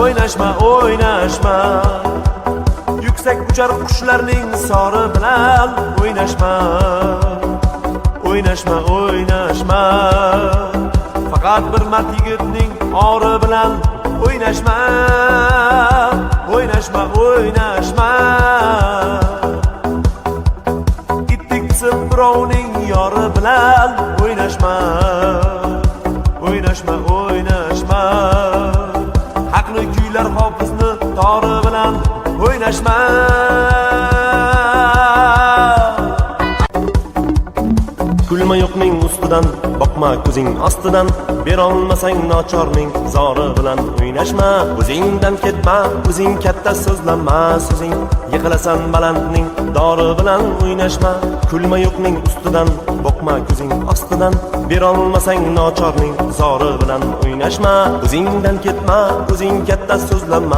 o'ynashma, o'ynashma. Yuksak uchar qushlarning sori bilan o'ynashma, o'ynashma, o'ynashma. Faqat bir mard yigitning ori bilan o'ynashma, o'ynashma, o'ynashma. Ittiqsi birovning yori bilan o'ynashma, o'ynashma, o'ynashma. Haqni kuylar hofizni tori bilan o'ynashma. Kulma yo'qning ustidan, boqma ko'zing ostidan. Berolmasang nochorning zori bilan o'ynashma. O'zingdan ketma, o'zing katta so'zlama, so'zing yiqilasan balandning dori bilan o'ynashma. Kulma yo'qning ustidan, boqma ko'zing ostidan. Berolmasang nochorning zori bilan o'ynashma. O'zingdan ketma, o'zing katta so'zlama.